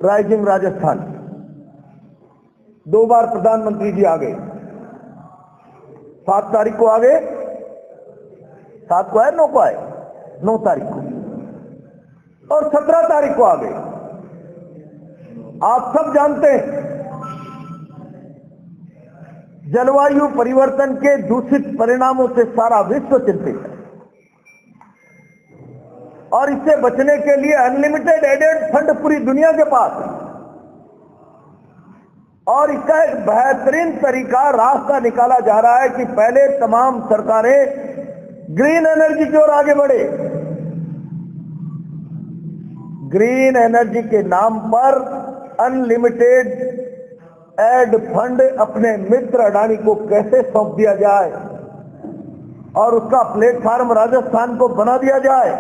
Rising Rajasthan, 2 बार प्रधानमंत्री जी आ गए। 7 तारीख को आ गए, 7 को आए, 9 को आए, 9 तारीख को, और 17 तारीख को आ गए। आप सब जानते हैं जलवायु परिवर्तन के दूषित परिणामों से सारा विश्व चिंतित है और इससे बचने के लिए अनलिमिटेड एडेड फंड पूरी दुनिया के पास है और इसका एक बेहतरीन तरीका, रास्ता निकाला जा रहा है कि पहले तमाम सरकारें ग्रीन एनर्जी की ओर आगे बढ़े। ग्रीन एनर्जी के नाम पर अनलिमिटेड एड फंड अपने मित्र अडानी को कैसे सौंप दिया जाए और उसका प्लेटफॉर्म राजस्थान को बना दिया जाए।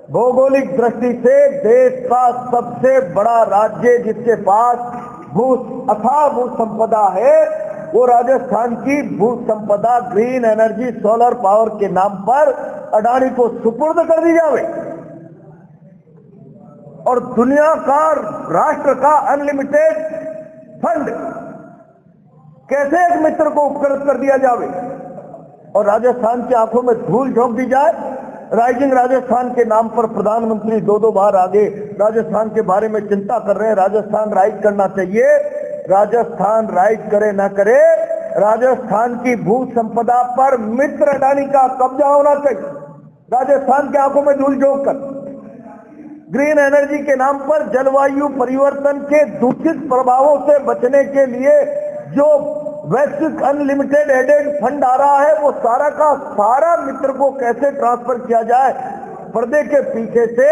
भौगोलिक दृष्टि से देश का सबसे बड़ा राज्य जिसके पास अथाह भू संपदा है, वो राजस्थान की भू संपदा ग्रीन एनर्जी सोलर पावर के नाम पर अडानी को सुपुर्द कर दी जाए और दुनिया का, राष्ट्र का अनलिमिटेड फंड कैसे एक मित्र को उपकृत कर दिया जाए और राजस्थान की आंखों में धूल झोंक दी जाए। राइजिंग राजस्थान के नाम पर प्रधानमंत्री 2-2 बार आगे राजस्थान के बारे में चिंता कर रहे हैं। राजस्थान राइज करना चाहिए। राजस्थान राइज करे ना करे, राजस्थान की भू संपदा पर मित्र अडानी का कब्जा होना चाहिए। राजस्थान की आंखों में धूल झोंक कर ग्रीन एनर्जी के नाम पर जलवायु परिवर्तन के दूषित प्रभावों से बचने के लिए जो वैश्विक अनलिमिटेड एडेड फंड आ रहा है, वो सारा का सारा मित्र को कैसे ट्रांसफर किया जाए, पर्दे के पीछे से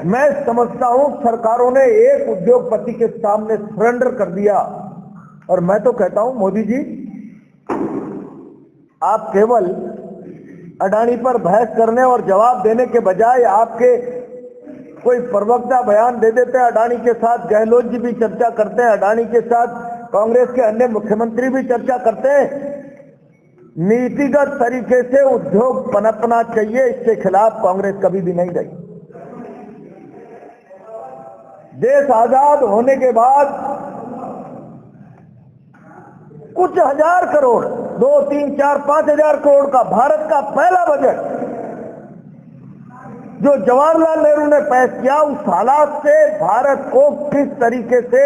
मैं समझता हूं सरकारों ने एक उद्योगपति के सामने सरेंडर कर दिया। और मैं तो कहता हूं मोदी जी, आप केवल अडानी पर बहस करने और जवाब देने के बजाय आपके कोई प्रवक्ता बयान दे देते हैं। अडानी के साथ गहलोत जी भी चर्चा करते हैं, अडानी के साथ कांग्रेस के अन्य मुख्यमंत्री भी चर्चा करते हैं। नीतिगत तरीके से उद्योग पनपना चाहिए, इसके खिलाफ कांग्रेस कभी भी नहीं गई। देश आजाद होने के बाद कुछ हजार करोड़, 2, 3, 4, 5 हजार करोड़ का भारत का पहला बजट जो जवाहरलाल नेहरू ने पेश किया, उस हालात से भारत को किस तरीके से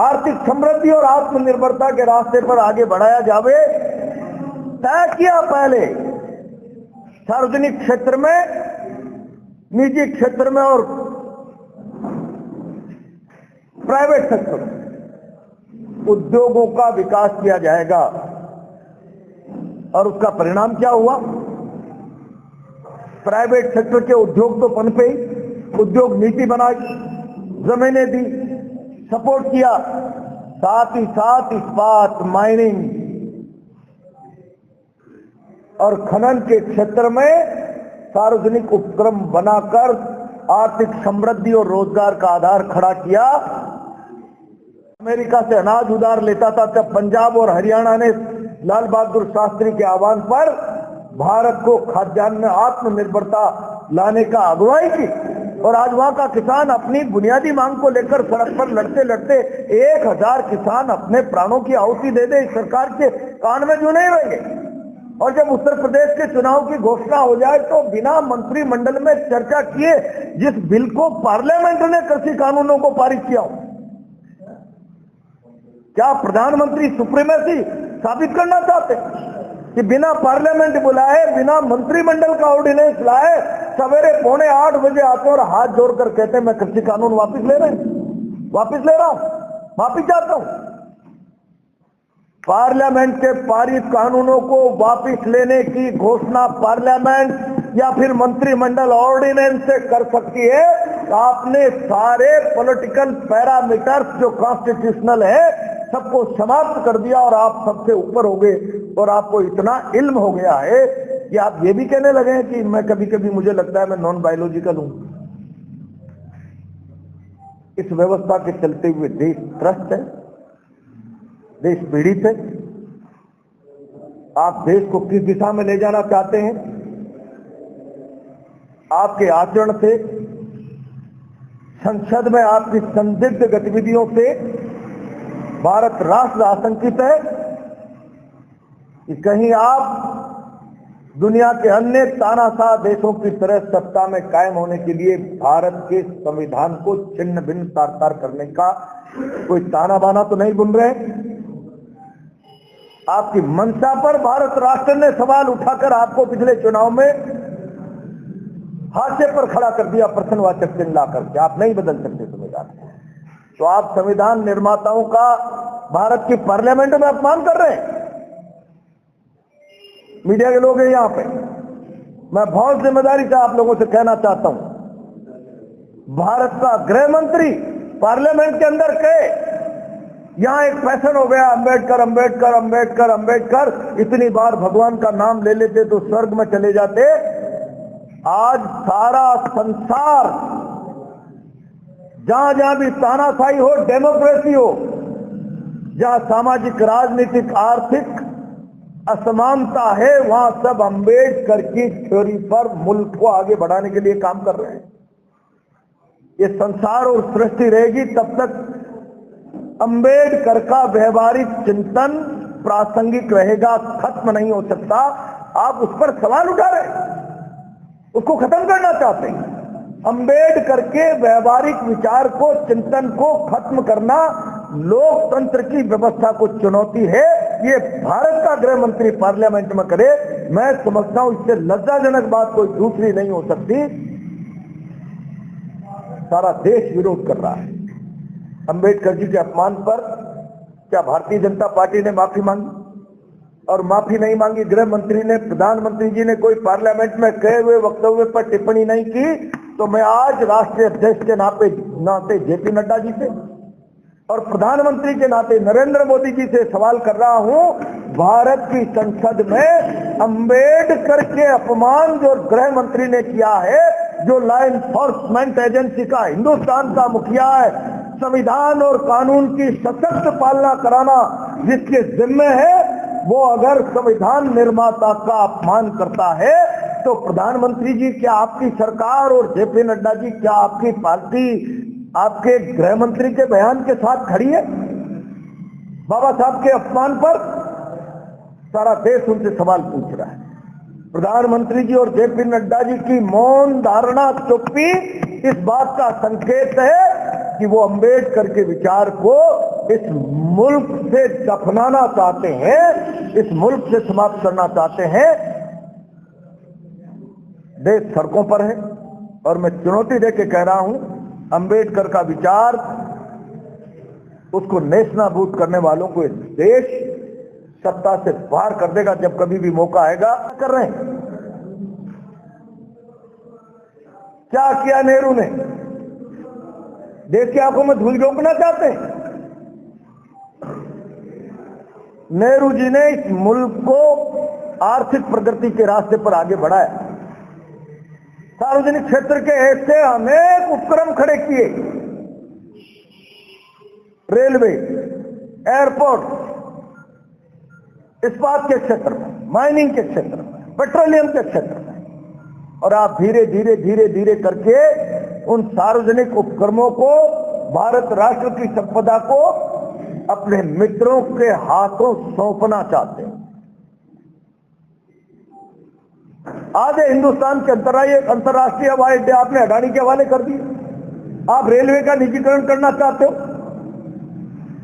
आर्थिक समृद्धि और आत्मनिर्भरता के रास्ते पर आगे बढ़ाया जावे, तय किया। पहले सार्वजनिक क्षेत्र में, निजी क्षेत्र में और प्राइवेट सेक्टर में उद्योगों का विकास किया जाएगा। और उसका परिणाम क्या हुआ? प्राइवेट सेक्टर के उद्योग तो पनपे ही, उद्योग नीति बनाई, जमीनें दी, सपोर्ट किया, साथ ही साथ इस्पात, माइनिंग और खनन के क्षेत्र में सार्वजनिक उपक्रम बनाकर आर्थिक समृद्धि और रोजगार का आधार खड़ा किया। अमेरिका से अनाज उधार लेता था, तब पंजाब और हरियाणा ने लाल बहादुर शास्त्री के आह्वान पर भारत को खाद्यान्न में आत्मनिर्भरता लाने का अगुवाई की और आज वहां का किसान अपनी बुनियादी मांग को लेकर सड़क पर लड़ते लड़ते 1000 किसान अपने प्राणों की आहुति दे दे, इस सरकार के कान में जो नहीं रहेंगे। और जब उत्तर प्रदेश के चुनाव की घोषणा हो जाए तो बिना मंत्रिमंडल में चर्चा किए जिस बिल को पार्लियामेंट ने कृषि कानूनों को पारित किया, क्या प्रधानमंत्री सुप्रीमेसी साबित करना चाहते कि बिना पार्लियामेंट बुलाए, बिना मंत्रिमंडल का ऑर्डिनेंस लाए सवेरे 7:45 बजे आते और हाथ जोड़कर कहते हैं मैं कृषि कानून वापस ले रहा हूं, माफी चाहता हूं। पार्लियामेंट के पारित कानूनों को वापस लेने की घोषणा पार्लियामेंट या फिर मंत्रिमंडल ऑर्डिनेंस से कर सकती है। आपने सारे पॉलिटिकल पैरामीटर्स जो कॉन्स्टिट्यूशनल है सबको समाप्त कर दिया और आप सबसे ऊपर हो गए और आपको इतना इल्म हो गया है कि आप ये भी कहने लगे हैं कि मैं कभी कभी मुझे लगता है मैं नॉन बायोलॉजिकल हूं। इस व्यवस्था के चलते हुए देश त्रस्त है, देश पीड़ित है। आप देश को किस दिशा में ले जाना चाहते हैं? आपके आचरण से संसद में आपकी संदिग्ध गतिविधियों से भारत राष्ट्र आशंकित है कि कहीं आप दुनिया के अन्य तानाशाह देशों की तरह सत्ता में कायम होने के लिए भारत के संविधान को छिन्न भिन्न तार तार करने का कोई ताना बाना तो नहीं बुन रहे। आपकी मंशा पर भारत राष्ट्र ने सवाल उठाकर आपको पिछले चुनाव में हाशिए पर खड़ा कर दिया, प्रश्नवाचक चिन्ह ला करके। आप नहीं बदल सकते संविधान। तो आप संविधान निर्माताओं का भारत की पार्लियामेंट में अपमान कर रहे हैं। मीडिया के लोग हैं यहां पे, मैं बहुत जिम्मेदारी से आप लोगों से कहना चाहता हूं, भारत का गृह मंत्री पार्लियामेंट के अंदर कहे यहां एक फैशन हो गया अंबेडकर अंबेडकर अंबेडकर अंबेडकर, इतनी बार भगवान का नाम ले लेते तो स्वर्ग में चले जाते। आज सारा संसार जहां जहां भी तानाशाही हो, डेमोक्रेसी हो, जहां सामाजिक राजनीतिक आर्थिक असमानता है, वहां सब अंबेडकर की थ्योरी पर मुल्क को आगे बढ़ाने के लिए काम कर रहे हैं। ये संसार और सृष्टि रहेगी तब तक अंबेडकर का व्यवहारिक चिंतन प्रासंगिक रहेगा, खत्म नहीं हो सकता। आप उस पर सवाल उठा रहे हैं, उसको खत्म करना चाहते हैं। अंबेडकर के व्यवहारिक विचार को, चिंतन को खत्म करना लोकतंत्र की व्यवस्था को चुनौती है। ये भारत का गृह मंत्री पार्लियामेंट में करे, मैं समझता हूं इससे लज्जाजनक बात कोई दूसरी नहीं हो सकती। सारा देश विरोध कर रहा है अंबेडकर जी के अपमान पर। क्या भारतीय जनता पार्टी ने माफी मांगी? और माफी नहीं मांगी गृह मंत्री ने, प्रधानमंत्री जी ने कोई पार्लियामेंट में कहे हुए वक्तव्य पर टिप्पणी नहीं की, तो मैं आज राष्ट्रीय अध्यक्ष के नाते जेपी नड्डा जी से और प्रधानमंत्री के नाते नरेंद्र मोदी जी से सवाल कर रहा हूं, भारत की संसद में अंबेडकर के अपमान जो गृह मंत्री ने किया है, जो लॉ एनफोर्समेंट एजेंसी का हिंदुस्तान का मुखिया है, संविधान और कानून की सशक्त पालना कराना जिसके जिम्मे है, वो अगर संविधान निर्माता का अपमान करता है तो प्रधानमंत्री जी, क्या आपकी सरकार और जेपी नड्डा जी, क्या आपकी पार्टी आपके गृह मंत्री के बयान के साथ खड़ी है? बाबा साहब के अपमान पर सारा देश उनसे सवाल पूछ रहा है। प्रधानमंत्री जी और जेपी नड्डा जी की मौन धारणा, चुप्पी इस बात का संकेत है कि वो अंबेडकर के विचार को इस मुल्क से दफनाना चाहते हैं, इस मुल्क से समाप्त करना चाहते हैं। देश सड़कों पर है और मैं चुनौती देके कह रहा हूं, अंबेडकर का विचार, उसको नेस्तनाबूद करने वालों को देश सत्ता से बाहर कर देगा जब कभी भी मौका आएगा। कर रहे हैं, क्या किया नेहरू ने? देश की आंखों में धूल झोंकना चाहते हैं। नेहरू जी ने इस मुल्क को आर्थिक प्रगति के रास्ते पर आगे बढ़ाया। सार्वजनिक क्षेत्र के ऐसे अनेक उपक्रम खड़े किए, रेलवे, एयरपोर्ट, इस्पात के क्षेत्र में, माइनिंग के क्षेत्र में, पेट्रोलियम के क्षेत्र में, और आप धीरे धीरे धीरे धीरे करके उन सार्वजनिक उपक्रमों को, भारत राष्ट्र की संपदा को अपने मित्रों के हाथों सौंपना चाहते हैं। आज हिंदुस्तान के अंतर्राष्ट्रीय हवाई अड्डे आपने अडानी के हवाले कर दिए। आप रेलवे का निजीकरण करना चाहते हो।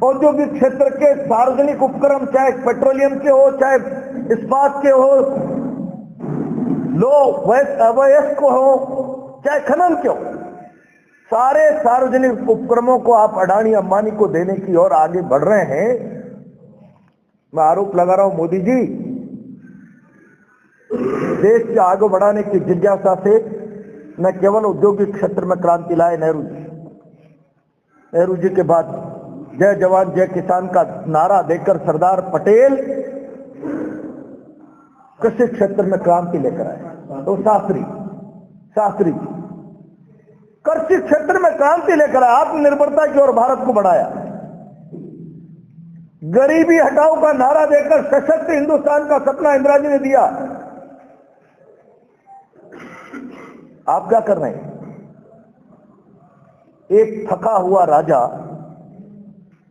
औद्योगिक क्षेत्र के सार्वजनिक उपक्रम, चाहे पेट्रोलियम के हो, चाहे इस्पात के हो, अवयस्क हो, चाहे खनन के हो, सारे सार्वजनिक उपक्रमों को आप अडानी अंबानी को देने की ओर आगे बढ़ रहे हैं। मैं आरोप लगा रहा हूं, मोदी जी देश के आगे बढ़ाने की जिज्ञासा से न केवल औद्योगिक क्षेत्र में क्रांति लाए नेहरू जी के बाद जय जवान जय किसान का नारा देकर सरदार पटेल कृषि क्षेत्र में क्रांति लेकर आए। तो शास्त्री कृषि क्षेत्र में क्रांति लेकर आए, आत्मनिर्भरता की ओर भारत को बढ़ाया। गरीबी हटाओ का नारा देकर सशक्त हिंदुस्तान का सपना इंदिरा जी ने दिया। आप क्या कर रहे हैं? एक थका हुआ राजा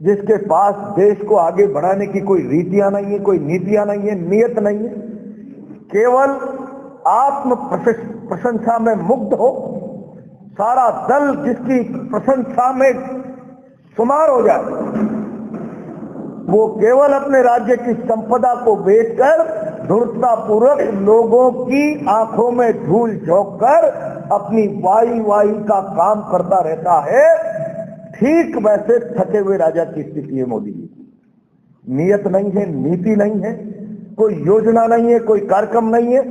जिसके पास देश को आगे बढ़ाने की कोई रीतियां नहीं है, कोई नीतियां नहीं है, नियत नहीं है, केवल आत्म प्रशंसा में मुग्ध हो, सारा दल जिसकी प्रशंसा में शुमार हो जाए, वो केवल अपने राज्य की संपदा को बेचकर धूर्ततापूर्वक लोगों की आंखों में धूल झोंक कर अपनी वाई का काम करता रहता है। ठीक वैसे थके हुए राजा की स्थिति है मोदी जी। नियत नहीं है, नीति नहीं है, कोई योजना नहीं है, कोई कार्यक्रम नहीं है।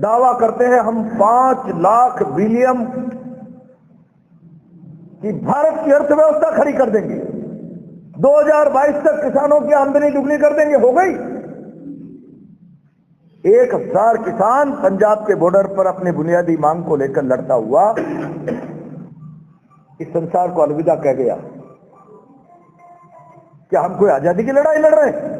दावा करते हैं हम 5 लाख बिलियन की भारत की अर्थव्यवस्था खड़ी कर देंगे, 2022 तक किसानों की आमदनी दुगनी कर देंगे। हो गई। 1000 किसान पंजाब के बॉर्डर पर अपनी बुनियादी मांग को लेकर लड़ता हुआ इस संसार को अलविदा कह गया। क्या हम कोई आजादी की लड़ाई लड़ रहे हैं?